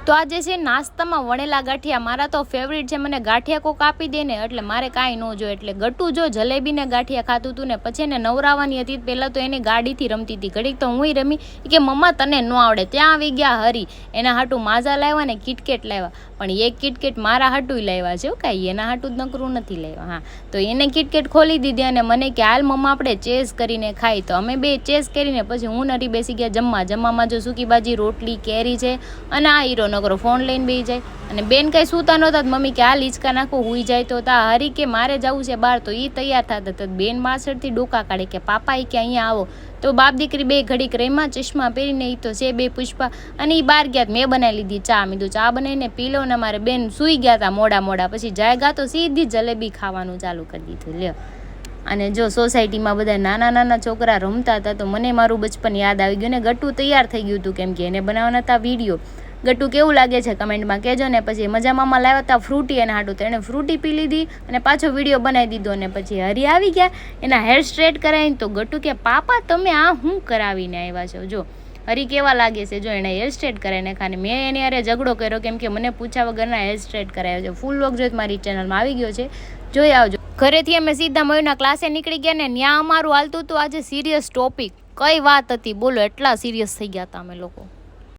તો આજે છે નાસ્તામાં વણેલા ગાંઠિયા મારા તો ફેવરિટ છે. મને ગાંઠિયા કોક આપી દે ને એટલે મારે કાંઈ ન જોઈએ. એટલે ગટુ જો જલેબીને ગાંઠિયા ખાતું હતું ને પછી એને નવરાવાની હતી. પહેલાં તો એની ગાડીથી રમતી હતી, ઘડીક તો હુંય રમી. કે મમ્મા તને ન આવડે. ત્યાં આવી ગયા હરી, એના હાટું માઝા લાવ્યા ને કિટકેટ લાવ્યા. પણ એક કિટકેટ મારા હાટું લાવ્યા છે, કાંઈ એના હાટું જ નકરું નથી લાવ્યા. હા, તો એને કિટકેટ ખોલી દીધી અને મને કે હાલ મમ્મા આપણે ચેસ કરીને ખાઈ. તો અમે બે ચેસ કરીને પછી હું નરી બેસી ગયા જમવામાં જો સૂકી ભાજી, રોટલી, કેરી છે અને આ હીરો નકરો ફોન લઈને બેસી જાય. અને બેન કંઈ સૂતા નહોતા, મમ્મી કે આ લીચકા નાખો હુઈ જાય. તો તા હરી કે મારે જવું છે બહાર, તો એ તૈયાર થતા. તો બેન પાછળથી ડોકા કાઢે કે પાપા એ કે અહીંયા આવો. તો બાપ દીકરી બે ઘડીક રેમાં ચશ્મા પહેરીને એ તો છે બે પુષ્પા, અને એ બહાર ગયા. મેં બનાવી લીધી ચા. મીધું ચા બનાવીને પી લો ને. મારે બેન સૂઈ ગયા હતા મોડા પછી જાયગા તો સીધી જલેબી ખાવાનું ચાલુ કરી દીધું. લ્યો, અને જો સોસાયટીમાં બધા નાના છોકરા રમતા હતા તો મને મારું બચપન યાદ આવી ગયું. ને ગટુ તૈયાર થઈ ગયું હતું કેમ કે એને બનાવવાના હતા વિડીયો. ગટુ કેવું લાગે છે કમેન્ટમાં કહેજો ને. પછી મજા મામા લાવ્યા હતા ફ્રૂટી એને હાટું, તો એણે ફ્રૂટી પી લીધી અને પાછો વિડીયો બનાવી દીધો. અને પછી હરી આવી ગયા, એના હેર સ્ટ્રેટ કરાવીને. તો ગટુ કે પાપા તમે આ શું કરાવીને આવ્યા છો? જો હરી કેવા લાગે છે, જો એણે હેર સ્ટ્રેટ કરાવીને ખાને. મેં એની હારે ઝઘડો કર્યો કેમ કે મને પૂછ્યા વગરના હેર સ્ટ્રેટ કરાવ્યો છે. ફૂલ લોક જોઈ મારી ચેનલમાં આવી ગયો છે, જોઈ આવજો. ઘરેથી અમે સીધા મયુરના ક્લાસે નીકળી ગયા ને ત્યાં અમારું હાલતું હતું આજે સિરિયસ ટોપિક. કઈ વાત હતી બોલો, એટલા સિરિયસ થઈ ગયા હતા અમે લોકો.